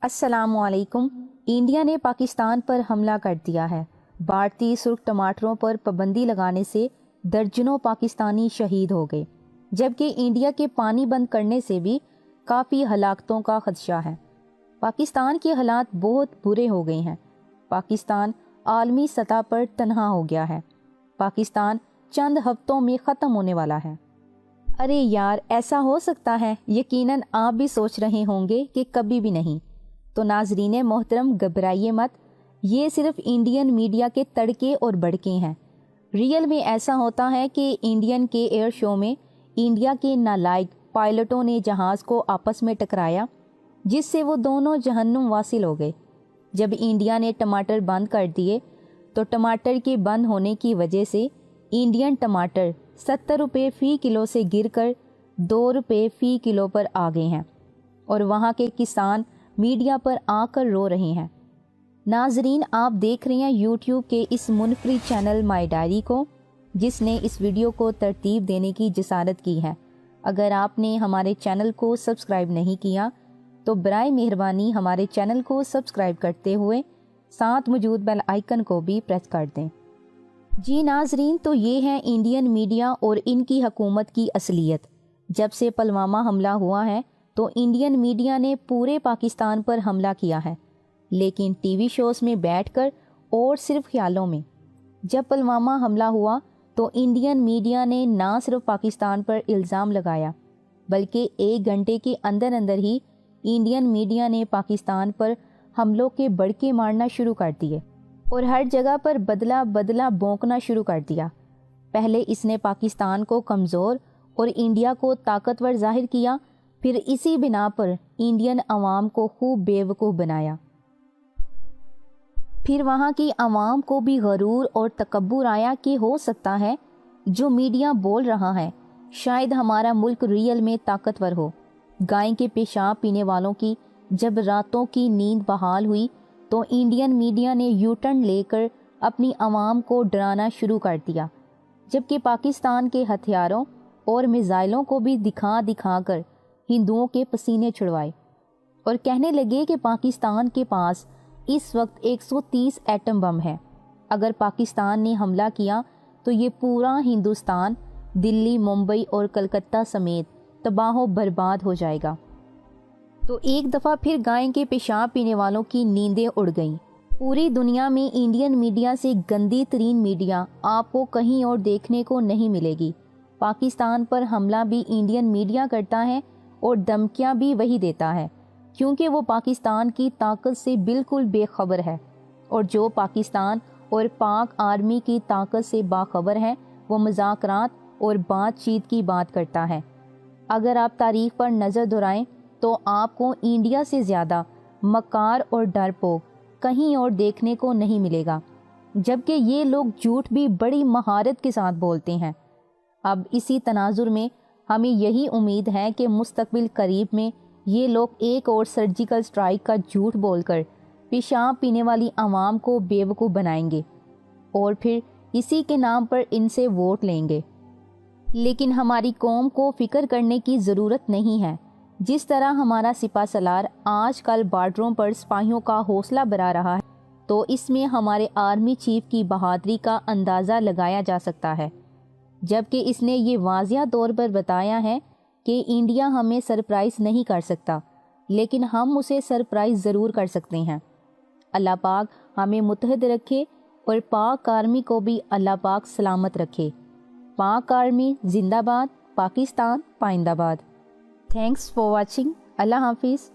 السلام علیکم۔ انڈیا نے پاکستان پر حملہ کر دیا ہے۔ بھارتی سرخ ٹماٹروں پر پابندی لگانے سے درجنوں پاکستانی شہید ہو گئے، جبکہ انڈیا کے پانی بند کرنے سے بھی کافی ہلاکتوں کا خدشہ ہے۔ پاکستان کے حالات بہت برے ہو گئے ہیں۔ پاکستان عالمی سطح پر تنہا ہو گیا ہے۔ پاکستان چند ہفتوں میں ختم ہونے والا ہے۔ ارے یار، ایسا ہو سکتا ہے؟ یقیناً آپ بھی سوچ رہے ہوں گے کہ کبھی بھی نہیں۔ تو ناظرین محترم، گھبرائیے مت، یہ صرف انڈین میڈیا کے تڑکے اور بڑکے ہیں۔ ریئل میں ایسا ہوتا ہے کہ انڈین کے ایئر شو میں انڈیا کے نالائق پائلٹوں نے جہاز کو آپس میں ٹکرایا، جس سے وہ دونوں جہنم واصل ہو گئے۔ جب انڈیا نے ٹماٹر بند کر دیے تو ٹماٹر کے بند ہونے کی وجہ سے انڈین ٹماٹر 70 روپے فی کلو سے گر کر 2 روپے فی کلو پر آ گئے ہیں، اور وہاں کے کسان میڈیا پر آ کر رو رہے ہیں۔ ناظرین، آپ دیکھ رہے ہیں یوٹیوب کے اس منفرد چینل مائی ڈائری کو، جس نے اس ویڈیو کو ترتیب دینے کی جسارت کی ہے۔ اگر آپ نے ہمارے چینل کو سبسکرائب نہیں کیا تو برائے مہربانی ہمارے چینل کو سبسکرائب کرتے ہوئے ساتھ موجود بیل آئیکن کو بھی پریس کر دیں۔ جی ناظرین، تو یہ ہے انڈین میڈیا اور ان کی حکومت کی اصلیت۔ جب سے پلوامہ حملہ ہوا ہے تو انڈین میڈیا نے پورے پاکستان پر حملہ کیا ہے، لیکن ٹی وی شوز میں بیٹھ کر اور صرف خیالوں میں۔ جب پلوامہ حملہ ہوا تو انڈین میڈیا نے نہ صرف پاکستان پر الزام لگایا، بلکہ 1 گھنٹے کے اندر اندر ہی انڈین میڈیا نے پاکستان پر حملوں کے بڑکے مارنا شروع کر دیے اور ہر جگہ پر بدلہ بونکنا شروع کر دیا۔ پہلے اس نے پاکستان کو کمزور اور انڈیا کو طاقتور ظاہر کیا، پھر اسی بنا پر انڈین عوام کو خوب بیوقوف بنایا۔ پھر وہاں کی عوام کو بھی غرور اور تکبر آیا کہ ہو سکتا ہے جو میڈیا بول رہا ہے، شاید ہمارا ملک ریئل میں طاقتور ہو۔ گائے کے پیشاب پینے والوں کی جب راتوں کی نیند بحال ہوئی تو انڈین میڈیا نے یو ٹرن لے کر اپنی عوام کو ڈرانا شروع کر دیا، جبکہ پاکستان کے ہتھیاروں اور میزائلوں کو بھی دکھا دکھا کر ہندوؤں کے پسینے چھڑوائے، اور کہنے لگے کہ پاکستان کے پاس اس وقت 130 ایٹم بم ہے۔ اگر پاکستان نے حملہ کیا تو یہ پورا ہندوستان دلی، ممبئی اور کلکتہ سمیت تباہ و برباد ہو جائے گا۔ تو ایک دفعہ پھر گائے کے پیشاب پینے والوں کی نیندیں اڑ گئیں۔ پوری دنیا میں انڈین میڈیا سے گندی ترین میڈیا آپ کو کہیں اور دیکھنے کو نہیں ملے گی۔ پاکستان پر حملہ بھی انڈین میڈیا کرتا ہے اور دھمکیاں بھی وہی دیتا ہے، کیونکہ وہ پاکستان کی طاقت سے بالکل بے خبر ہے، اور جو پاکستان اور پاک آرمی کی طاقت سے باخبر ہے وہ مذاکرات اور بات چیت کی بات کرتا ہے۔ اگر آپ تاریخ پر نظر دہرائیں تو آپ کو انڈیا سے زیادہ مکار اور ڈرپوک کہیں اور دیکھنے کو نہیں ملے گا، جبکہ یہ لوگ جھوٹ بھی بڑی مہارت کے ساتھ بولتے ہیں۔ اب اسی تناظر میں ہمیں یہی امید ہے کہ مستقبل قریب میں یہ لوگ ایک اور سرجیکل سٹرائک کا جھوٹ بول کر پیشاب پینے والی عوام کو بیوقوف بنائیں گے، اور پھر اسی کے نام پر ان سے ووٹ لیں گے۔ لیکن ہماری قوم کو فکر کرنے کی ضرورت نہیں ہے۔ جس طرح ہمارا سپہ سالار آج کل بارڈروں پر سپاہیوں کا حوصلہ بڑھا رہا ہے، تو اس میں ہمارے آرمی چیف کی بہادری کا اندازہ لگایا جا سکتا ہے، جبکہ اس نے یہ واضح طور پر بتایا ہے کہ انڈیا ہمیں سرپرائز نہیں کر سکتا، لیکن ہم اسے سرپرائز ضرور کر سکتے ہیں۔ اللہ پاک ہمیں متحد رکھے اور پاک آرمی کو بھی اللہ پاک سلامت رکھے۔ پاک آرمی زندہ باد، پاکستان پائندہ باد۔ Thanks for watching. اللہ حافظ۔